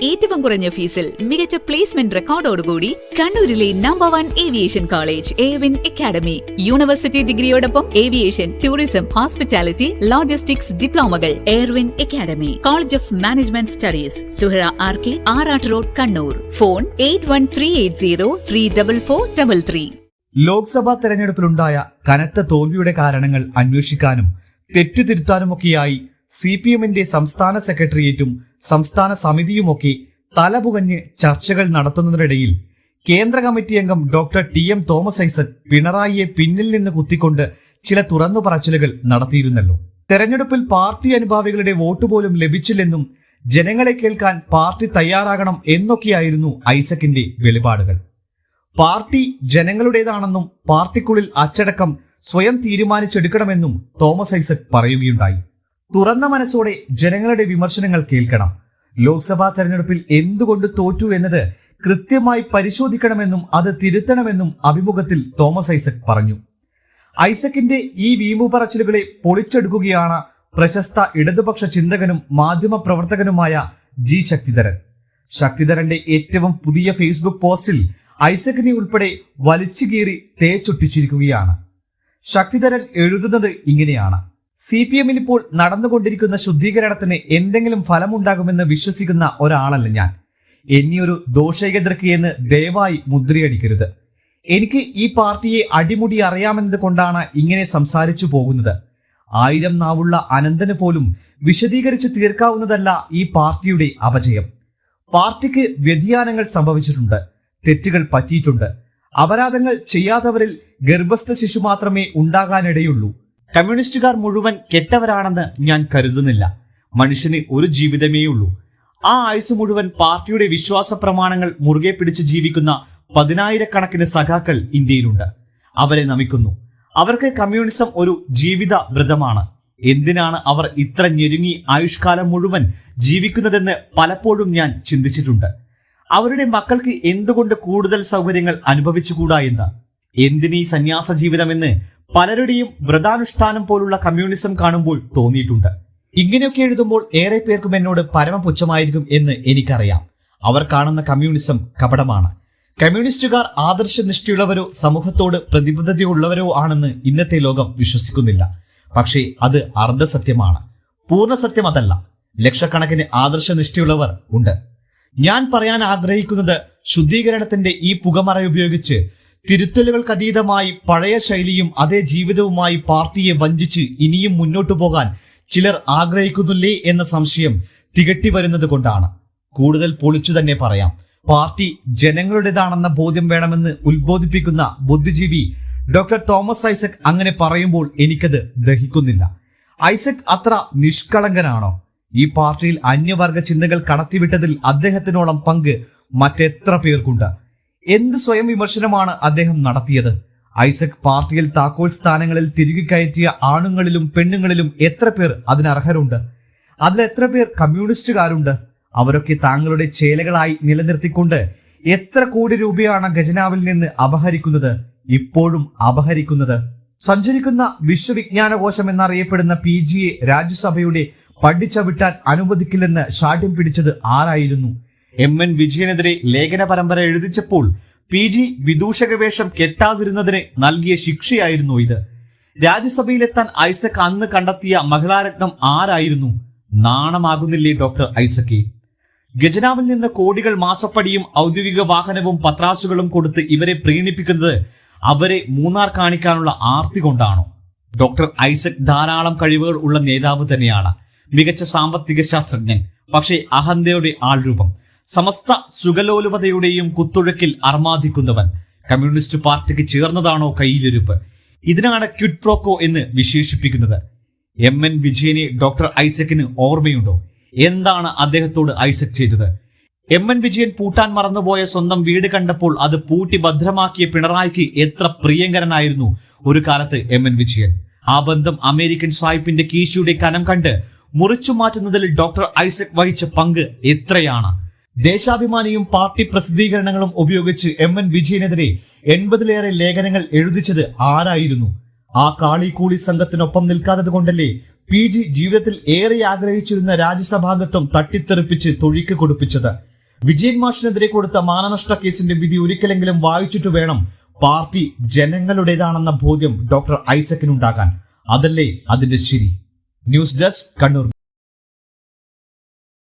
ഏറ്റവും കുറഞ്ഞ ഫീസിൽ മികച്ച പ്ലേസ്മെന്റ് റെക്കോർഡോടുകൂടി കണ്ണൂരിലെ number 1 aviation college Airwin academy. University ഡിഗ്രിയോടൊപ്പം ഏവിയേഷൻ, ടൂറിസം, ഹോസ്പിറ്റാലിറ്റി, ലോജിസ്റ്റിക്സ് ഡിപ്ലോമകൾ. Airwin academy, college of management studies, Suhara RK, Arattu road, Kannur. Phone 8138034433. Lok Sabha തെരഞ്ഞെടുപ്പിലുണ്ടായ കനത്ത തോൽവിയുടെ കാരണങ്ങൾ അന്വേഷിക്കാനും തെറ്റുതിരുത്താനുമൊക്കെയായി CPMന്റെ സംസ്ഥാന സെക്രട്ടേറിയറ്റും സംസ്ഥാന സമിതിയുമൊക്കെ തലപുകഞ്ഞ് ചർച്ചകൾ നടത്തുന്നതിനിടയിൽ കേന്ദ്ര കമ്മിറ്റി അംഗം ഡോക്ടർ TM തോമസ് ഐസക് പിണറായിയെ പിന്നിൽ നിന്ന് കുത്തിക്കൊണ്ട് ചില തുറന്നു പറച്ചിലുകൾ നടത്തിയിരുന്നല്ലോ. തെരഞ്ഞെടുപ്പിൽ പാർട്ടി അനുഭാവികളുടെ വോട്ട് പോലും ലഭിച്ചില്ലെന്നും ജനങ്ങളെ കേൾക്കാൻ പാർട്ടി തയ്യാറാകണം എന്നൊക്കെയായിരുന്നു ഐസക്കിന്റെ വെളിപാടുകൾ. പാർട്ടി ജനങ്ങളുടേതാണെന്നും പാർട്ടിക്കുള്ളിൽ അച്ചടക്കം സ്വയം തീരുമാനിച്ചെടുക്കണമെന്നും തോമസ് ഐസക് പറയുകയുണ്ടായി. തുറന്ന മനസ്സോടെ ജനങ്ങളുടെ വിമർശനങ്ങൾ കേൾക്കണം, ലോക്സഭാ തെരഞ്ഞെടുപ്പിൽ എന്തുകൊണ്ട് തോറ്റു എന്നത് കൃത്യമായി പരിശോധിക്കണമെന്നും അത് തിരുത്തണമെന്നും അഭിമുഖത്തിൽ തോമസ് ഐസക് പറഞ്ഞു. ഐസക്കിന്റെ ഈ വീമ്പുപറച്ചിലുകളെ പൊളിച്ചെടുക്കുകയാണ് പ്രശസ്ത ഇടതുപക്ഷ ചിന്തകനും മാധ്യമ പ്രവർത്തകനുമായ G. ശക്തിധരൻ. ശക്തിധരന്റെ ഏറ്റവും പുതിയ ഫേസ്ബുക്ക് പോസ്റ്റിൽ ഐസക്കിനെ ഉൾപ്പെടെ വലിച്ചുകീറി തേച്ചൊട്ടിച്ചിരിക്കുകയാണ്. ശക്തിധരൻ എഴുതുന്നത് ഇങ്ങനെയാണ്: CPMൽ ഇപ്പോൾ നടന്നുകൊണ്ടിരിക്കുന്ന ശുദ്ധീകരണത്തിന് എന്തെങ്കിലും ഫലമുണ്ടാകുമെന്ന് വിശ്വസിക്കുന്ന ഒരാളല്ല ഞാൻ. എന്നിയൊരു ദോഷൈകതൃക്ക് എന്ന് ദയവായി മുദ്രയടിക്കരുത്. എനിക്ക് ഈ പാർട്ടിയെ അടിമുടി അറിയാമെന്നത് കൊണ്ടാണ് ഇങ്ങനെ സംസാരിച്ചു പോകുന്നത്. 1000 നാവുള്ള അനന്തന് പോലും വിശദീകരിച്ചു തീർക്കാവുന്നതല്ല ഈ പാർട്ടിയുടെ അപജയം. പാർട്ടിക്ക് വ്യതിയാനങ്ങൾ സംഭവിച്ചിട്ടുണ്ട്, തെറ്റുകൾ പറ്റിയിട്ടുണ്ട്. അപരാധങ്ങൾ ചെയ്യാത്തവരിൽ ഗർഭസ്ഥ ശിശു മാത്രമേ ഉണ്ടാകാനിടയുള്ളൂ. കമ്മ്യൂണിസ്റ്റുകാർ മുഴുവൻ കെട്ടവരാണെന്ന് ഞാൻ കരുതുന്നില്ല. മനുഷ്യന് ഒരു ജീവിതമേയുള്ളൂ. ആ ആയുസ് മുഴുവൻ പാർട്ടിയുടെ വിശ്വാസ പ്രമാണങ്ങൾ മുറുകെ പിടിച്ച് ജീവിക്കുന്ന 10,000-കണക്കിന് സഖാക്കൾ ഇന്ത്യയിലുണ്ട്. അവരെ നമിക്കുന്നു. അവർക്ക് കമ്മ്യൂണിസം ഒരു ജീവിത വ്രതമാണ്. എന്തിനാണ് അവർ ഇത്ര ഞെരുങ്ങി ആയുഷ്കാലം മുഴുവൻ ജീവിക്കുന്നതെന്ന് പലപ്പോഴും ഞാൻ ചിന്തിച്ചിട്ടുണ്ട്. അവരുടെ മക്കൾക്ക് എന്തുകൊണ്ട് കൂടുതൽ സൗകര്യങ്ങൾ അനുഭവിച്ചുകൂടാ എന്ന്. എന്തിനീ സന്യാസ ജീവിതമെന്ന് പലരുടെയും വ്രതാനുഷ്ഠാനം പോലുള്ള കമ്മ്യൂണിസം കാണുമ്പോൾ തോന്നിയിട്ടുണ്ട്. ഇങ്ങനെയൊക്കെ എഴുതുമ്പോൾ ഏറെ പേർക്കും എന്നോട് പരമപുച്ഛമായിരിക്കും എന്ന് എനിക്കറിയാം. അവർ കാണുന്ന കമ്മ്യൂണിസം കപടമാണ്. കമ്മ്യൂണിസ്റ്റുകാർ ആദർശനിഷ്ഠയുള്ളവരോ സമൂഹത്തോട് പ്രതിബദ്ധതയുള്ളവരോ ആണെന്ന് ഇന്നത്തെ ലോകം വിശ്വസിക്കുന്നില്ല. പക്ഷേ അത് അർദ്ധസത്യമാണ്, പൂർണ്ണ സത്യം അതല്ല. ലക്ഷക്കണക്കിന് ആദർശനിഷ്ഠയുള്ളവർ ഉണ്ട്. ഞാൻ പറയാൻ ആഗ്രഹിക്കുന്നത്, ശുദ്ധീകരണത്തിന്റെ ഈ പുകമറ ഉപയോഗിച്ച് തിരുത്തലുകൾക്കതീതമായി പഴയ ശൈലിയും അതേ ജീവിതവുമായി പാർട്ടിയെ വഞ്ചിച്ച് ഇനിയും മുന്നോട്ടു പോകാൻ ചിലർ ആഗ്രഹിക്കുന്നില്ലേ എന്ന സംശയം തികട്ടി വരുന്നത് കൊണ്ടാണ്. കൂടുതൽ പൊളിച്ചു തന്നെ പറയാം. പാർട്ടി ജനങ്ങളുടേതാണെന്ന ബോധ്യം വേണമെന്ന് ഉത്ബോധിപ്പിക്കുന്ന ബുദ്ധിജീവി ഡോക്ടർ തോമസ് ഐസക് അങ്ങനെ പറയുമ്പോൾ എനിക്കത് ദഹിക്കുന്നില്ല. ഐസക് അത്ര നിഷ്കളങ്കനാണോ? ഈ പാർട്ടിയിൽ അന്യവർഗ ചിന്തകൾ കടത്തിവിട്ടതിൽ അദ്ദേഹത്തിനോളം പങ്ക് മറ്റെത്ര പേർക്കുണ്ട്? എന്ത് സ്വയം വിമർശനമാണ് അദ്ദേഹം നടത്തിയത്? ഐസക് പാർട്ടിയിൽ താക്കോൽ സ്ഥാനങ്ങളിൽ തിരികെ കയറ്റിയ ആണുങ്ങളിലും പെണ്ണുങ്ങളിലും എത്ര പേർ അതിനർഹരുണ്ട്? അതിലെത്ര പേർ കമ്മ്യൂണിസ്റ്റുകാരുണ്ട്? അവരൊക്കെ താങ്കളുടെ ചേലകളായി നിലനിർത്തിക്കൊണ്ട് എത്ര കോടി രൂപയാണ് ഖജനാവിൽ നിന്ന് അപഹരിക്കുന്നത്, ഇപ്പോഴും അപഹരിക്കുന്നത്? സഞ്ചരിക്കുന്ന വിശ്വവിജ്ഞാനകോശം എന്നറിയപ്പെടുന്ന PGയെ രാജ്യസഭയുടെ പഠിച്ചവിട്ടാൻ അനുവദിക്കില്ലെന്ന് ശാഠ്യം പിടിച്ചത് ആരായിരുന്നു? MN വിജയനെതിരെ ലേഖന പരമ്പര എഴുതിച്ചപ്പോൾ PG വിദൂഷക വേഷം കെട്ടാതിരുന്നതിന് നൽകിയ ശിക്ഷയായിരുന്നു ഇത്. രാജ്യസഭയിലെത്താൻ ഐസക് അന്ന് കണ്ടെത്തിയ മഹിളാരത്നം ആരായിരുന്നു? നാണമാകുന്നില്ലേ ഡോക്ടർ ഐസക്? ഖജനാവിൽ നിന്ന് കോടികൾ മാസപ്പടിയും ഔദ്യോഗിക വാഹനവും പത്രാസുകളും കൊടുത്ത് ഇവരെ പ്രീണിപ്പിക്കുന്നത് അവരെ മൂന്നാർ കാണിക്കാനുള്ള ആർത്തി കൊണ്ടാണോ? ഡോക്ടർ ഐസക് ധാരാളം കഴിവുകൾ ഉള്ള നേതാവ് തന്നെയാണ്. മികച്ച സാമ്പത്തിക ശാസ്ത്രജ്ഞൻ, പക്ഷേ അഹന്തയുടെ ആൾരൂപം. സമസ്ത സുഖലോലുപതയുടെയും കുത്തൊഴുക്കിൽ അർമാദിക്കുന്നവൻ. കമ്മ്യൂണിസ്റ്റ് പാർട്ടിക്ക് ചേർന്നതാണോ കയ്യിലിരുപ്പ്? ഇതിനാണ് ക്വിഡ് പ്രോക്കോ എന്ന് വിശേഷിപ്പിക്കുന്നത്. MN വിജയനെ ഡോക്ടർ ഐസക്കിന് ഓർമ്മയുണ്ടോ? എന്താണ് അദ്ദേഹത്തോട് ഐസക് ചെയ്തത്? MN വിജയൻ പൂട്ടാൻ മറന്നുപോയ സ്വന്തം വീട് കണ്ടപ്പോൾ അത് പൂട്ടി ഭദ്രമാക്കിയ പിണറായിക്ക് എത്ര പ്രിയങ്കരനായിരുന്നു ഒരു കാലത്ത് MN വിജയൻ. ആ ബന്ധം അമേരിക്കൻ സായിപ്പിന്റെ കീശയുടെ കനം കണ്ട് മുറിച്ചു മാറ്റുന്നതിൽ ഡോക്ടർ ഐസക് വഹിച്ച പങ്ക് എത്രയാണ്? ദേശാഭിമാനിയും പാർട്ടി പ്രസിദ്ധീകരണങ്ങളും ഉപയോഗിച്ച് MN വിജയനെതിരെ 80-ലേറെ ലേഖനങ്ങൾ എഴുതിച്ചത് ആരായിരുന്നു? ആ കാളികൂളി സംഘത്തിനൊപ്പം നിൽക്കാത്തത് കൊണ്ടല്ലേ PG ജീവിതത്തിൽ ഏറെ ആഗ്രഹിച്ചിരുന്ന രാജ്യസഭാംഗത്വം തട്ടിത്തെറിപ്പിച്ച് തൊഴിക്ക് കൊടുപ്പിച്ചത്? വിജയൻ മാഷിനെതിരെ കൊടുത്ത മാനനഷ്ട കേസിന്റെ വിധി ഒരിക്കലെങ്കിലും വായിച്ചിട്ട് വേണം പാർട്ടി ജനങ്ങളുടേതാണെന്ന ബോധ്യം ഡോക്ടർ ഐസക്കിനുണ്ടാകാൻ. അതല്ലേ അതിന്റെ ശരി. News desk, Kannur.